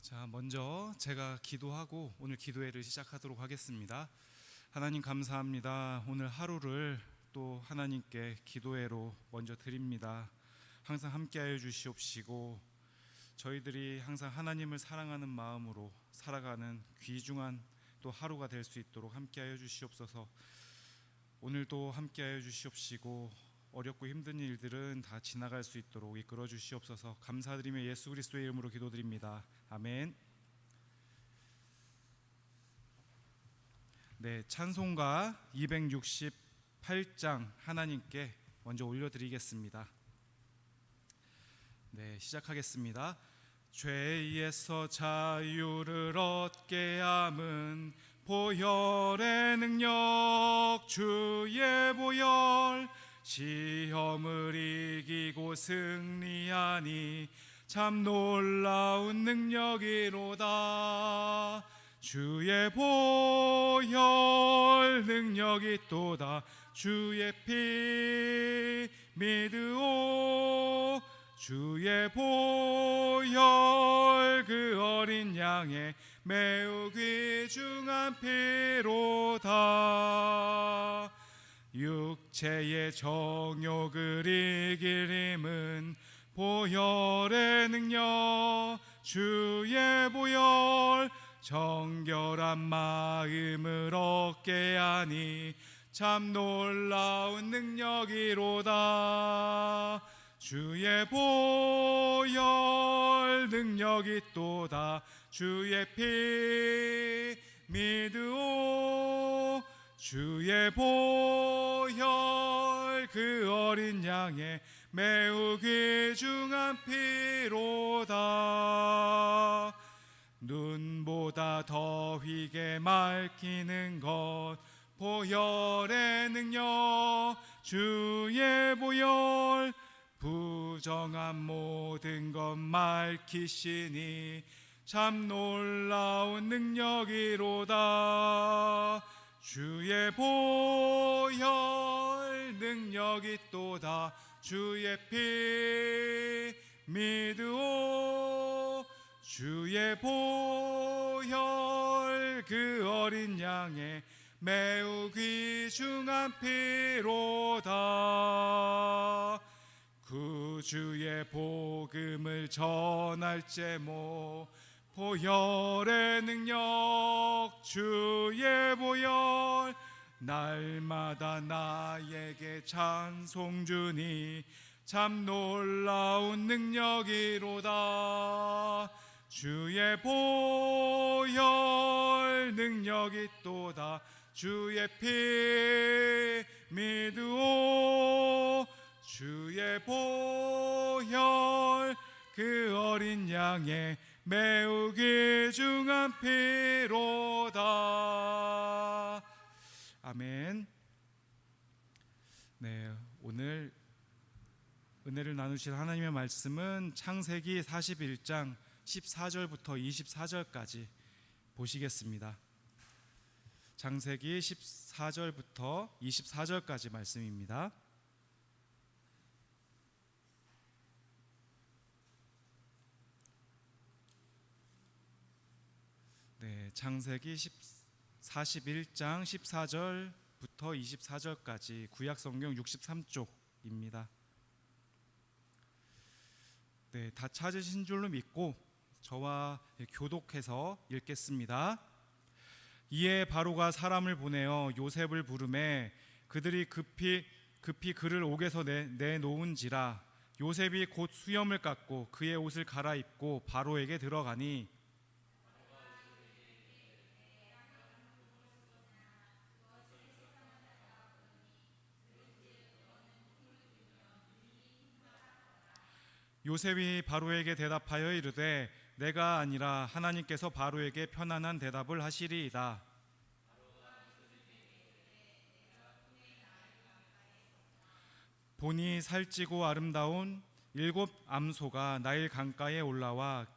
자, 먼저 제가 기도하고 오늘 기도회를 시작하도록 하겠습니다. 하나님 감사합니다. 오늘 하루를 또 하나님께 기도회로 먼저 드립니다. 항상 함께하여 주시옵시고 저희들이 항상 하나님을 사랑하는 마음으로 살아가는 귀중한 또 하루가 될 수 있도록 함께하여 주시옵소서. 오늘도 함께하여 주시옵시고 어렵고 힘든 일들은 다 지나갈 수 있도록 이끌어 주시옵소서. 감사드리며 예수 그리스도의 이름으로 기도드립니다. 아멘. 네, 찬송가 268장 하나님께 먼저 올려드리겠습니다. 네, 시작하겠습니다. 죄에서 자유를 얻게 함은 보혈의 능력, 주의 보혈. 시험을 이기고 승리하니 참 놀라운 능력이로다. 주의 보혈 능력이 또다. 주의 피 믿으오. 주의 보혈 그 어린 양의 매우 귀중한 피로다. 육체의 정욕을 이길 힘은 보혈의 능력, 주의 보혈. 정결한 마음을 얻게 하니 참 놀라운 능력이로다. 주의 보혈 능력이 또다. 주의 피 믿으오. 주의 보혈 그 어린 양의 매우 귀중한 피로다. 눈보다 더 휘게 맑히는 것 보혈의 능력, 주의 보혈. 부정한 모든 것 맑히시니 참 놀라운 능력이로다. 주의 보혈 능력이 또다. 주의 피 믿으오. 주의 보혈 그 어린 양의 매우 귀중한 피로다. 구주의 복음을 전할 제목 보혈의 능력, 주의 보혈. 날마다 나에게 찬송 주니 참 놀라운 능력이로다. 주의 보혈 능력이 또다. 주의 피 믿으오. 주의 보혈 그 어린 양의 매우 귀중한 피로다. 아멘. 네, 오늘 은혜를 나누실 하나님의 말씀은 창세기 41장 14절부터 24절까지 보시겠습니다. 창세기 14절부터 24절까지 말씀입니다. 네, 창세기 41장 14절부터 24절까지 구약 성경 63쪽입니다. 네, 다 찾으신 줄로 믿고 저와 교독해서 읽겠습니다. 이에 바로가 사람을 보내어 요셉을 부르매 그들이 급히 그를 옥에서 내놓은지라. 요셉이 곧 수염을 깎고 그의 옷을 갈아입고 바로에게 들어가니 요셉이 바로에게 대답하여 이르되 내가 아니라 하나님께서 바로에게 편안한 대답을 하시리이다. 보니 살찌고 아름다운 7 암소가 나일 강가에 올라와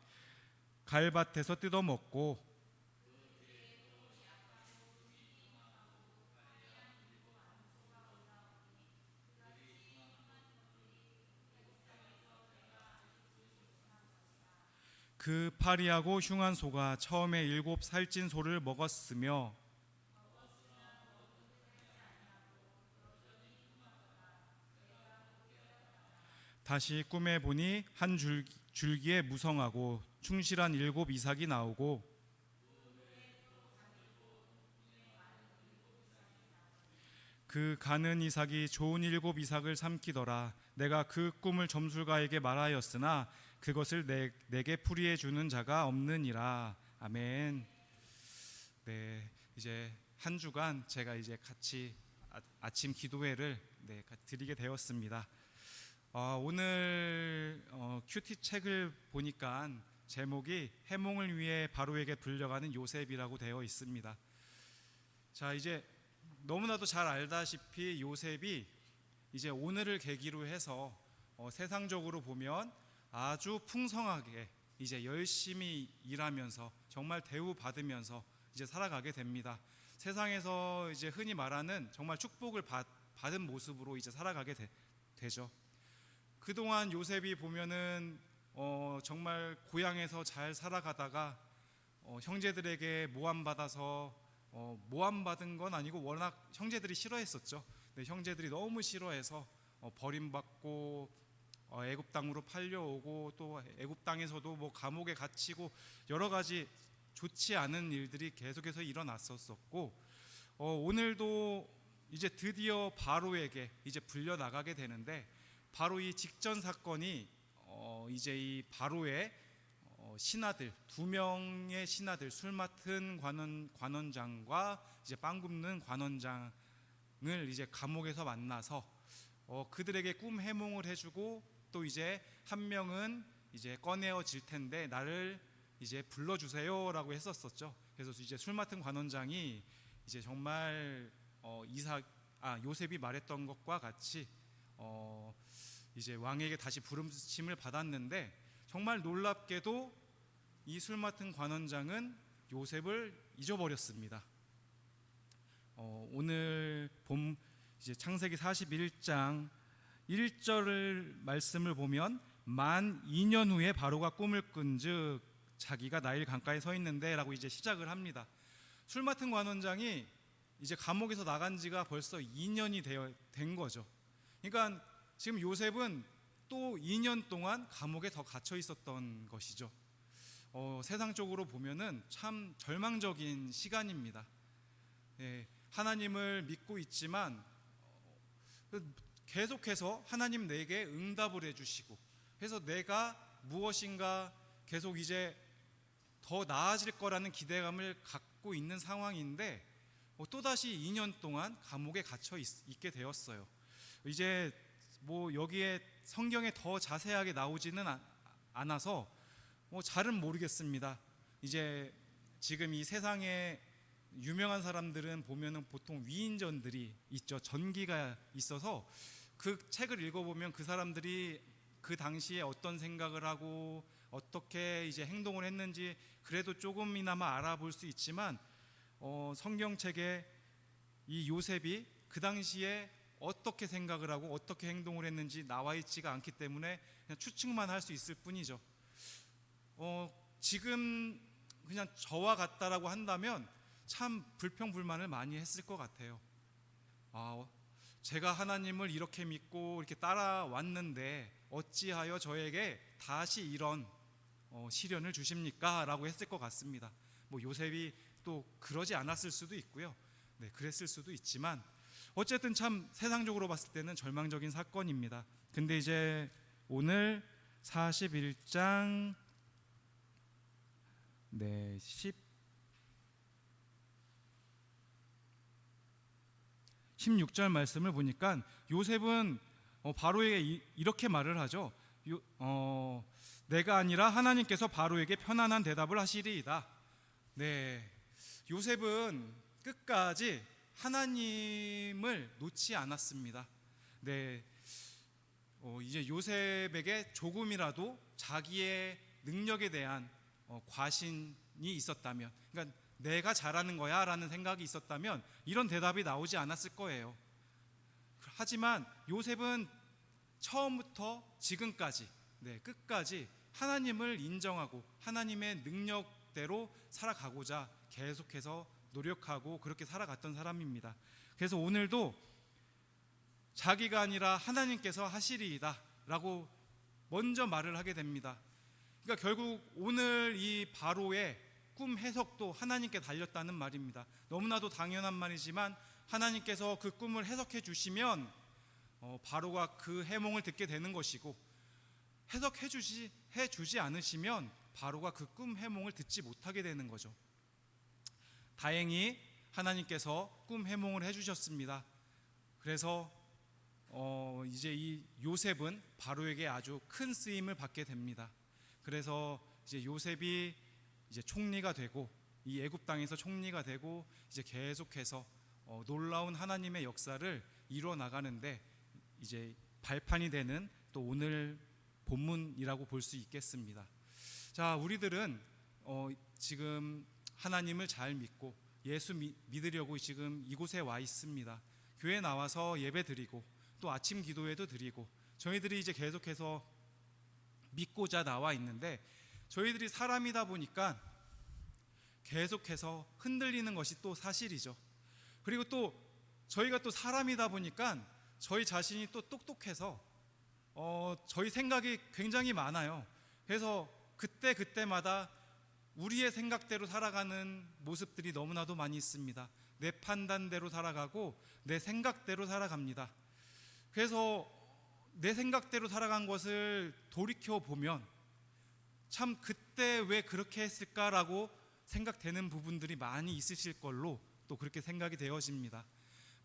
갈밭에서 뜯어먹고 그 파리하고 흉한 소가 처음에 7살찐 소를 먹었으며 다시 꿈에 보니 한 줄기에 무성하고 충실한 7 이삭이 나오고 그 가는 이삭이 좋은 7 이삭을 삼키더라. 내가 그 꿈을 점술가에게 말하였으나 그것을 내게 풀이해 주는 자가 없느니라. 아멘. 네, 이제 한 주간 제가 이제 같이 아침 기도회를 드리게 되었습니다. 오늘 큐티 책을 보니까 제목이 해몽을 위해 바로에게 불려가는 요셉이라고 되어 있습니다. 자, 이제 너무나도 잘 알다시피 요셉이 이제 오늘을 계기로 해서 세상적으로 보면 아주 풍성하게 이제 열심히 일하면서 정말 대우받으면서 이제 살아가게 됩니다. 세상에서 이제 흔히 말하는 정말 축복을 받은 모습으로 이제 살아가게 되죠. 그동안 요셉이 보면은 정말 고향에서 잘 살아가다가 형제들에게 모함받아서 모함받은 건 아니고 워낙 형제들이 싫어했었죠. 네, 형제들이 너무 싫어해서 버림받고 애굽 땅으로 팔려오고 또 애굽 땅에서도 뭐 감옥에 갇히고 여러 가지 좋지 않은 일들이 계속해서 일어났었고 오늘도 이제 드디어 바로에게 이제 불려 나가게 되는데 바로 이 직전 사건이 이제 이 바로의 신하들 2명의 신하들 술 맡은 관원장과 이제 빵 굽는 관원장을 이제 감옥에서 만나서 그들에게 꿈 해몽을 해주고 또 이제 한 명은 이제 꺼내어질 텐데 나를 이제 불러주세요라고 했었었죠. 그래서 이제 술 맡은 관원장이 이제 정말 요셉이 말했던 것과 같이 이제 왕에게 다시 부름침을 받았는데 정말 놀랍게도 이 술 맡은 관원장은 요셉을 잊어버렸습니다. 오늘 본 이제 창세기 41장 1절 말씀을 보면 만 2년 후에 바로가 꿈을 꾼즉 자기가 나일 강가에 서 있는데 라고 이제 시작을 합니다. 술 맡은 관원장이 이제 감옥에서 나간 지가 벌써 2년이 된 거죠. 그러니까 지금 요셉은 또 2년 동안 감옥에 더 갇혀 있었던 것이죠. 세상적으로 보면은 참 절망적인 시간입니다. 하나님을 믿고 있지만 계속해서 하나님 내게 응답을 해주시고 그래서 내가 무엇인가 계속 이제 더 나아질 거라는 기대감을 갖고 있는 상황인데 또다시 2년 동안 감옥에 갇혀 있게 되었어요. 이제 뭐 여기에 성경에 더 자세하게 나오지는 않아서 잘은 모르겠습니다. 이제 지금 이 세상에 유명한 사람들은 보면은 보통 위인전들이 있죠. 전기가 있어서 그 책을 읽어보면 그 사람들이 그 당시에 어떤 생각을 하고 어떻게 이제 행동을 했는지 그래도 조금이나마 알아볼 수 있지만 성경책에 이 요셉이 그 당시에 어떻게 생각을 하고 어떻게 행동을 했는지 나와 있지가 않기 때문에 그냥 추측만 할 수 있을 뿐이죠. 지금 그냥 저와 같다라고 한다면 참 불평불만을 많이 했을 것 같아요. 제가 하나님을 이렇게 믿고 이렇게 따라왔는데 어찌하여 저에게 다시 이런 시련을 주십니까? 라고 했을 것 같습니다. 뭐 요셉이 또 그러지 않았을 수도 있고요. 네, 그랬을 수도 있지만 어쨌든 참 세상적으로 봤을 때는 절망적인 사건입니다. 근데 이제 오늘 41장 16절 말씀을 보니까 요셉은 바로에게 이렇게 말을 하죠. 내가 아니라 하나님께서 바로에게 편안한 대답을 하시리이다. 네, 요셉은 끝까지 하나님을 놓지 않았습니다. 네, 이제 요셉에게 조금이라도 자기의 능력에 대한 과신이 있었다면, 그러니까 내가 잘하는 거야 라는 생각이 있었다면 이런 대답이 나오지 않았을 거예요. 하지만 요셉은 처음부터 지금까지 끝까지 하나님을 인정하고 하나님의 능력대로 살아가고자 계속해서 노력하고 그렇게 살아갔던 사람입니다. 그래서 오늘도 자기가 아니라 하나님께서 하시리이다 라고 먼저 말을 하게 됩니다. 그러니까 결국 오늘 이 바로의 꿈 해석도 하나님께 달렸다는 말입니다. 너무나도 당연한 말이지만 하나님께서 그 꿈을 해석해 주시면 바로가 그 해몽을 듣게 되는 것이고, 해석해 주지 않으시면 바로가 그 꿈 해몽을 듣지 못하게 되는 거죠. 다행히 하나님께서 꿈 해몽을 해주셨습니다. 그래서 이제 이 요셉은 바로에게 아주 큰 쓰임을 받게 됩니다. 그래서 이제 요셉이 이제 총리가 되고, 이 애굽 땅에서 총리가 되고, 이제 계속해서 놀라운 하나님의 역사를 이루어 나가는데 이제 발판이 되는 또 오늘 본문이라고 볼 수 있겠습니다. 자, 우리들은 지금 하나님을 잘 믿고 예수 믿으려고 지금 이곳에 와 있습니다. 교회 나와서 예배 드리고 또 아침 기도회도 드리고 저희들이 이제 계속해서 믿고자 나와 있는데, 저희들이 사람이다 보니까 계속해서 흔들리는 것이 또 사실이죠. 그리고 또 저희가 또 사람이다 보니까 저희 자신이 또 똑똑해서 저희 생각이 굉장히 많아요. 그래서 그때마다 우리의 생각대로 살아가는 모습들이 너무나도 많이 있습니다. 내 판단대로 살아가고 내 생각대로 살아갑니다. 그래서 내 생각대로 살아간 것을 돌이켜보면 참 그때 왜 그렇게 했을까라고 생각되는 부분들이 많이 있으실 걸로 또 그렇게 생각이 되어집니다.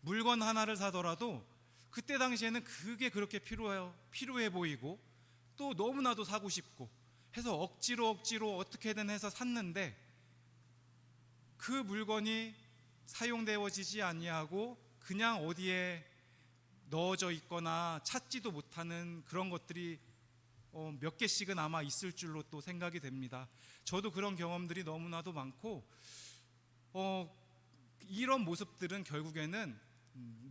물건 하나를 사더라도 그때 당시에는 그게 그렇게 필요해 보이고 또 너무나도 사고 싶고 해서 억지로 어떻게든 해서 샀는데 그 물건이 사용되어지지 아니하고 그냥 어디에 넣어져 있거나 찾지도 못하는 그런 것들이 몇 개씩은 아마 있을 줄로 또 생각이 됩니다. 저도 그런 경험들이 너무나도 많고 이런 모습들은 결국에는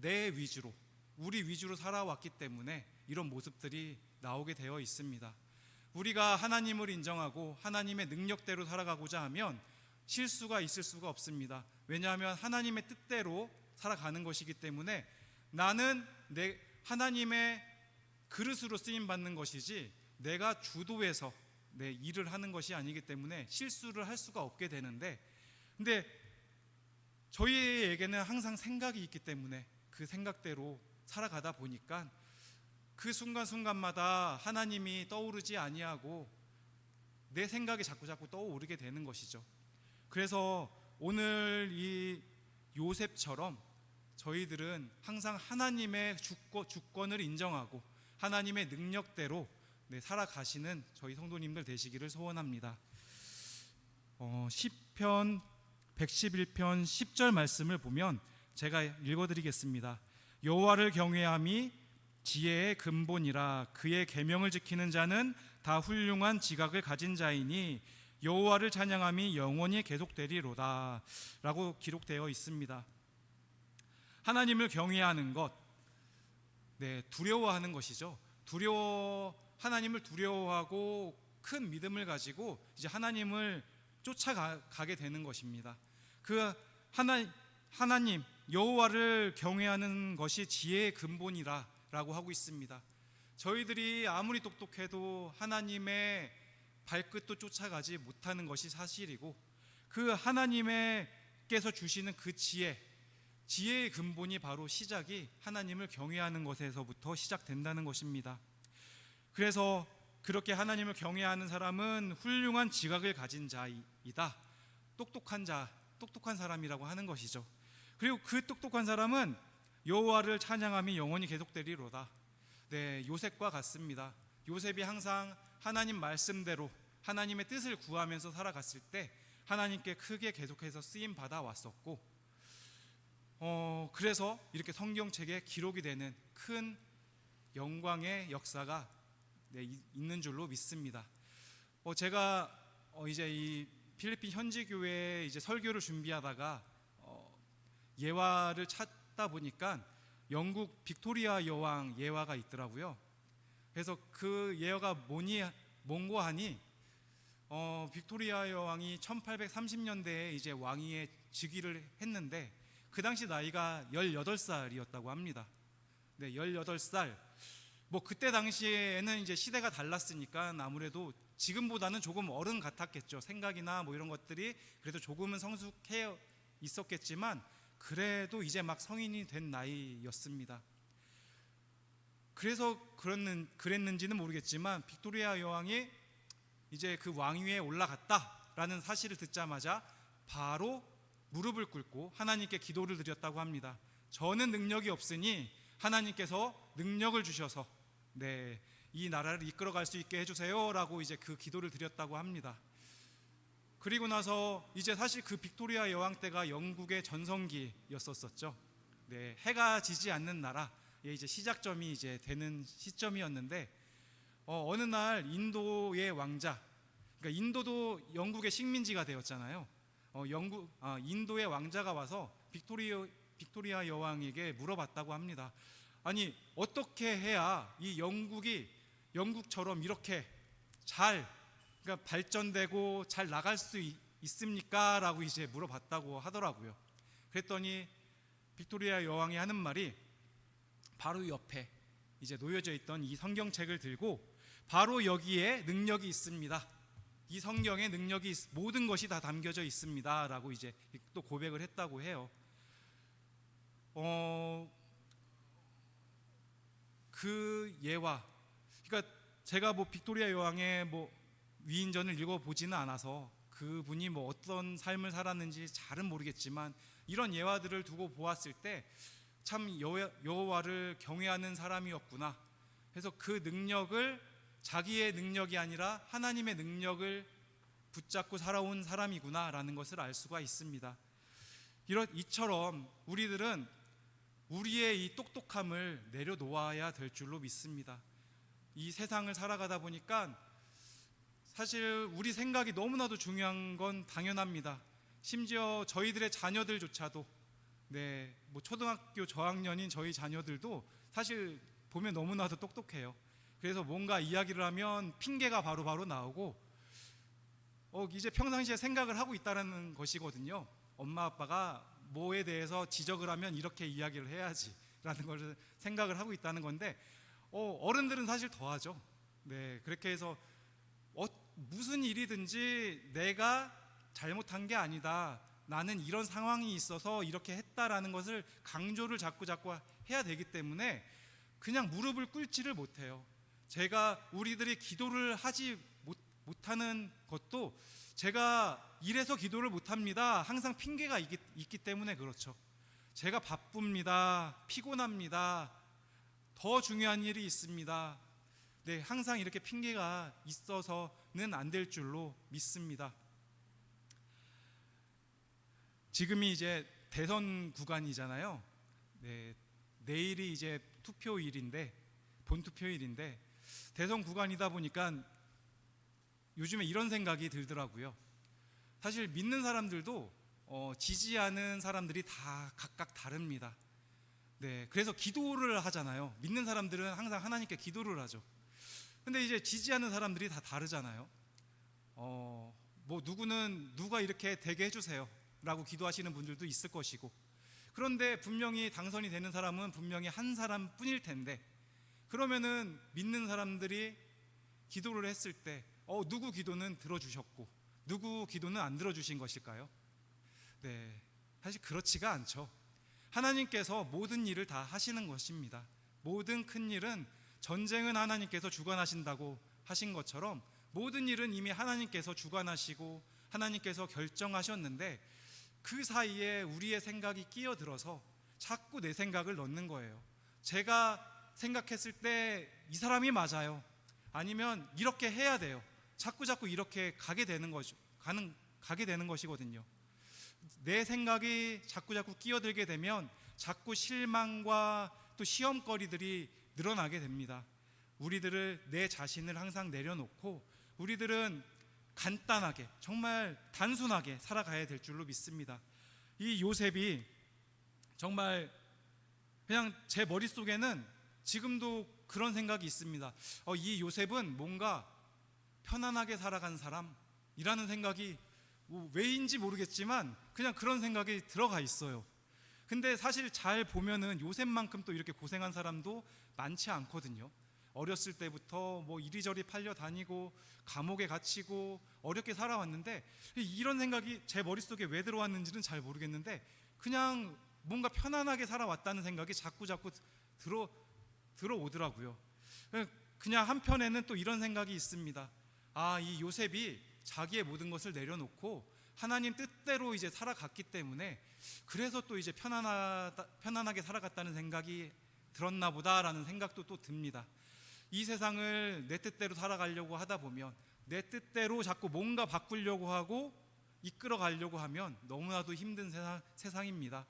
내 위주로, 우리 위주로 살아왔기 때문에 이런 모습들이 나오게 되어 있습니다. 우리가 하나님을 인정하고 하나님의 능력대로 살아가고자 하면 실수가 있을 수가 없습니다. 왜냐하면 하나님의 뜻대로 살아가는 것이기 때문에 나는 하나님의 그릇으로 쓰임받는 것이지 내가 주도해서 내 일을 하는 것이 아니기 때문에 실수를 할 수가 없게 되는데, 근데 저희에게는 항상 생각이 있기 때문에 그 생각대로 살아가다 보니까 그 순간순간마다 하나님이 떠오르지 아니하고 내 생각이 자꾸 떠오르게 되는 것이죠. 그래서 오늘 이 요셉처럼 저희들은 항상 하나님의 주권을 인정하고 하나님의 능력대로 살아가시는 저희 성도님들 되시기를 소원합니다. 시편 111편 10절 말씀을 보면 제가 읽어드리겠습니다. 여호와를 경외함이 지혜의 근본이라 그의 계명을 지키는 자는 다 훌륭한 지각을 가진 자이니 여호와를 찬양함이 영원히 계속되리로다 라고 기록되어 있습니다. 하나님을 경외하는 것, 두려워하는 것이죠. 하나님을 두려워하고 큰 믿음을 가지고 이제 하나님을 쫓아가게 되는 것입니다. 그 하나님 여호와를 경외하는 것이 지혜의 근본이라고 하고 있습니다. 저희들이 아무리 똑똑해도 하나님의 발끝도 쫓아가지 못하는 것이 사실이고, 그 하나님께서 주시는 그 지혜의 근본이 바로 시작이 하나님을 경외하는 것에서부터 시작된다는 것입니다. 그래서 그렇게 하나님을 경외하는 사람은 훌륭한 지각을 가진 자이다, 똑똑한 사람이라고 하는 것이죠. 그리고 그 똑똑한 사람은 여호와를 찬양함이 영원히 계속되리로다. 요셉과 같습니다. 요셉이 항상 하나님 말씀대로 하나님의 뜻을 구하면서 살아갔을 때 하나님께 크게 계속해서 쓰임 받아 왔었고, 그래서 이렇게 성경책에 기록이 되는 큰 영광의 역사가 있는 줄로 믿습니다. 제가 이제 이 필리핀 현지 교회에 이제 설교를 준비하다가 예화를 찾다 보니까 영국 빅토리아 여왕 예화가 있더라고요. 그래서 그 예화가 뭔고 하니 빅토리아 여왕이 1830년대에 이제 왕위에 즉위를 했는데 그 당시 나이가 18살이었다고 합니다. 네, 18살. 뭐 그때 당시에는 이제 시대가 달랐으니까 아무래도 지금보다는 조금 어른 같았겠죠. 생각이나 뭐 이런 것들이 그래도 조금은 성숙해 있었겠지만 그래도 이제 막 성인이 된 나이였습니다. 그래서 그랬는지는 모르겠지만 빅토리아 여왕이 이제 그 왕위에 올라갔다라는 사실을 듣자마자 바로 무릎을 꿇고 하나님께 기도를 드렸다고 합니다. 저는 능력이 없으니 하나님께서 능력을 주셔서 이 나라를 이끌어갈 수 있게 해주세요라고 이제 그 기도를 드렸다고 합니다. 그리고 나서 이제 사실 그 빅토리아 여왕 때가 영국의 전성기였었죠. 해가 지지 않는 나라의 이제 시작점이 이제 되는 시점이었는데 어느 날 인도의 왕자, 그러니까 인도도 영국의 식민지가 되었잖아요. 인도의 왕자가 와서 빅토리아 여왕에게 물어봤다고 합니다. 아니 어떻게 해야 이 영국이 영국처럼 이렇게 그러니까 발전되고 잘 나갈 수 있습니까? 라고 이제 물어봤다고 하더라고요. 그랬더니 빅토리아 여왕이 하는 말이 바로 옆에 이제 놓여져 있던 이 성경책을 들고 바로 여기에 능력이 있습니다. 이 성경에 능력이 모든 것이 다 담겨져 있습니다. 라고 이제 또 고백을 했다고 해요. 그 예와, 그러니까 제가 뭐 빅토리아 여왕의 뭐 위인전을 읽어보지는 않아서 그분이 뭐 어떤 삶을 살았는지 잘은 모르겠지만 이런 예화들을 두고 보았을 때 참 여호와를 경외하는 사람이었구나. 그래서 그 능력을 자기의 능력이 아니라 하나님의 능력을 붙잡고 살아온 사람이구나라는 것을 알 수가 있습니다. 이처럼 우리들은 우리의 이 똑똑함을 내려놓아야 될 줄로 믿습니다. 이 세상을 살아가다 보니까 사실 우리 생각이 너무나도 중요한 건 당연합니다. 심지어 저희들의 자녀들조차도 뭐 초등학교 저학년인 저희 자녀들도 사실 보면 너무나도 똑똑해요. 그래서 뭔가 이야기를 하면 핑계가 바로바로 나오고 이제 평상시에 생각을 하고 있다는 것이거든요. 엄마 아빠가 뭐에 대해서 지적을 하면 이렇게 이야기를 해야지 라는 걸 생각을 하고 있다는 건데 어른들은 사실 더하죠. 그렇게 해서 무슨 일이든지 내가 잘못한 게 아니다, 나는 이런 상황이 있어서 이렇게 했다라는 것을 강조를 자꾸 해야 되기 때문에 그냥 무릎을 꿇지를 못해요. 우리들이 기도를 하지 못하는 것도 제가 이래서 기도를 못합니다, 항상 핑계가 있기 때문에 그렇죠. 제가 바쁩니다, 피곤합니다, 더 중요한 일이 있습니다. 항상 이렇게 핑계가 있어서는 안 될 줄로 믿습니다. 지금이 이제 대선 구간이잖아요. 내일이 이제 본투표일인데 대선 구간이다 보니까 요즘에 이런 생각이 들더라고요. 사실 믿는 사람들도 지지하는 사람들이 다 각각 다릅니다. 그래서 기도를 하잖아요. 믿는 사람들은 항상 하나님께 기도를 하죠. 근데 이제 지지하는 사람들이 다 다르잖아요. 뭐 누구는 누가 이렇게 되게 해주세요 라고 기도하시는 분들도 있을 것이고, 그런데 분명히 당선이 되는 사람은 분명히 한 사람뿐일 텐데, 그러면은 믿는 사람들이 기도를 했을 때 누구 기도는 들어주셨고 누구 기도는 안 들어주신 것일까요? 사실 그렇지가 않죠. 하나님께서 모든 일을 다 하시는 것입니다. 모든 큰 일은, 전쟁은 하나님께서 주관하신다고 하신 것처럼 모든 일은 이미 하나님께서 주관하시고 하나님께서 결정하셨는데 그 사이에 우리의 생각이 끼어들어서 자꾸 내 생각을 넣는 거예요. 제가 생각했을 때 이 사람이 맞아요, 아니면 이렇게 해야 돼요, 자꾸 이렇게 가게 되는 것이거든요. 내 생각이 자꾸 끼어들게 되면 자꾸 실망과 또 시험거리들이 늘어나게 됩니다. 내 자신을 항상 내려놓고 우리들은 간단하게, 정말 단순하게 살아가야 될 줄로 믿습니다. 이 요셉이 정말 그냥 제 머릿속에는 지금도 그런 생각이 있습니다. 이 요셉은 뭔가 편안하게 살아간 사람이라는 생각이 왜인지 모르겠지만 그냥 그런 생각이 들어가 있어요. 근데 사실 잘 보면은 요셉만큼 또 이렇게 고생한 사람도 많지 않거든요. 어렸을 때부터 뭐 이리저리 팔려 다니고 감옥에 갇히고 어렵게 살아왔는데, 이런 생각이 제 머릿속에 왜 들어왔는지는 잘 모르겠는데 그냥 뭔가 편안하게 살아왔다는 생각이 자꾸 들어오더라고요. 그냥 한편에는 또 이런 생각이 있습니다. 이 요셉이 자기의 모든 것을 내려놓고 하나님 뜻대로 이제 살아갔기 때문에 그래서 또 이제 편안하게 살아갔다는 생각이 들었나 보다라는 생각도 또 듭니다. 이 세상을 내 뜻대로 살아가려고 하다 보면, 내 뜻대로 자꾸 뭔가 바꾸려고 하고 이끌어 가려고 하면 너무나도 힘든 세상입니다.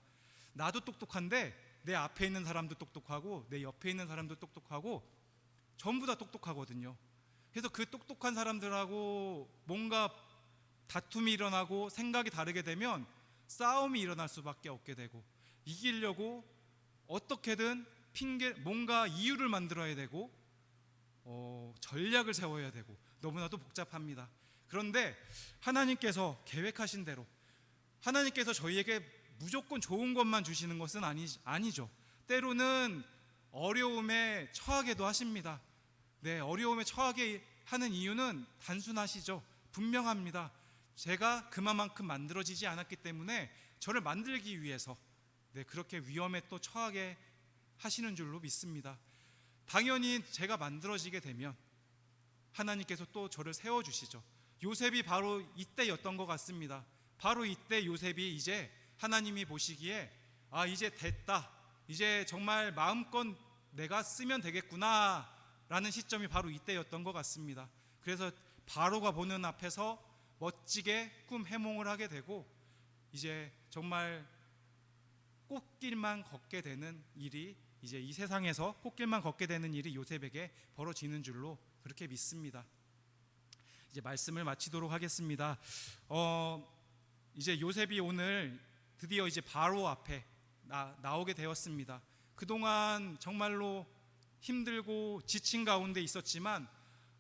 나도 똑똑한데 내 앞에 있는 사람도 똑똑하고 내 옆에 있는 사람도 똑똑하고 전부 다 똑똑하거든요. 그래서 그 똑똑한 사람들하고 뭔가 다툼이 일어나고 생각이 다르게 되면 싸움이 일어날 수밖에 없게 되고, 이기려고 어떻게든 뭔가 이유를 만들어야 되고 전략을 세워야 되고 너무나도 복잡합니다. 그런데 하나님께서 계획하신 대로, 하나님께서 저희에게 무조건 좋은 것만 주시는 것은 아니죠. 때로는 어려움에 처하게도 하십니다. 네, 어려움에 처하게 하는 이유는 단순하시죠. 분명합니다. 제가 그만큼 만들어지지 않았기 때문에 저를 만들기 위해서 그렇게 위험에 또 처하게 하시는 줄로 믿습니다. 당연히 제가 만들어지게 되면 하나님께서 또 저를 세워주시죠. 요셉이 바로 이때였던 것 같습니다. 바로 이때 요셉이 이제 하나님이 보시기에 이제 됐다, 이제 정말 마음껏 내가 쓰면 되겠구나 라는 시점이 바로 이때였던 것 같습니다. 그래서 바로가 보는 앞에서 멋지게 꿈 해몽을 하게 되고 이제 정말 꽃길만 걷게 되는 일이, 이제 이 세상에서 꽃길만 걷게 되는 일이 요셉에게 벌어지는 줄로 그렇게 믿습니다. 이제 말씀을 마치도록 하겠습니다. 이제 요셉이 오늘 드디어 이제 바로 앞에 나오게 되었습니다. 그동안 정말로 힘들고 지친 가운데 있었지만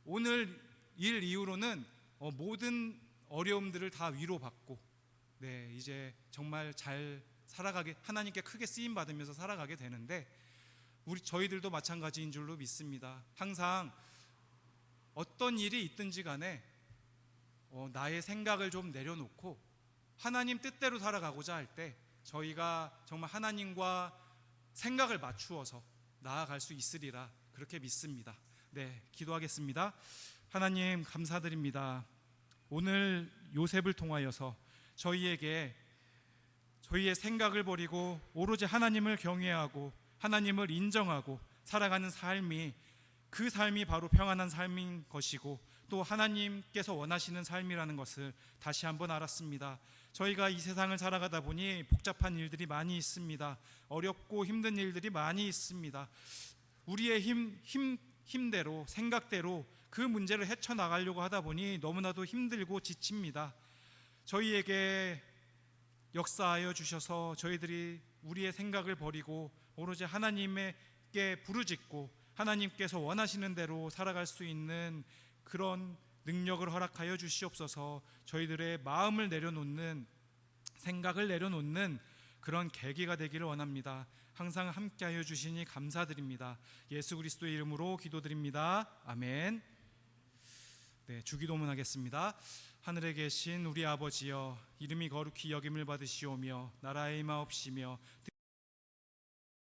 오늘 일 이후로는 모든 어려움들을 다 위로받고 이제 정말 잘 살아가게, 하나님께 크게 쓰임 받으면서 살아가게 되는데, 저희들도 마찬가지인 줄로 믿습니다. 항상 어떤 일이 있든지 간에 나의 생각을 좀 내려놓고 하나님 뜻대로 살아가고자 할 때 저희가 정말 하나님과 생각을 맞추어서 나아갈 수 있으리라 그렇게 믿습니다. 기도하겠습니다. 하나님 감사드립니다. 오늘 요셉을 통하여서 저희에게 저희의 생각을 버리고 오로지 하나님을 경외하고 하나님을 인정하고 살아가는 삶이, 그 삶이 바로 평안한 삶인 것이고 또 하나님께서 원하시는 삶이라는 것을 다시 한번 알았습니다. 저희가 이 세상을 살아가다 보니 복잡한 일들이 많이 있습니다. 어렵고 힘든 일들이 많이 있습니다. 우리의 힘대로, 생각대로 그 문제를 헤쳐나가려고 하다 보니 너무나도 힘들고 지칩니다. 저희에게 역사하여 주셔서 저희들이 우리의 생각을 버리고 오로지 하나님께 부르짖고 하나님께서 원하시는 대로 살아갈 수 있는 그런 능력을 허락하여 주시옵소서. 저희들의 마음을 내려놓는, 생각을 내려놓는 그런 계기가 되기를 원합니다. 항상 함께하여 주시니 감사드립니다. 예수 그리스도의 이름으로 기도드립니다. 아멘. 주기도문 하겠습니다. 하늘에 계신 우리 아버지여, 이름이 거룩히 여김을 받으시오며 나라의 임하옵시며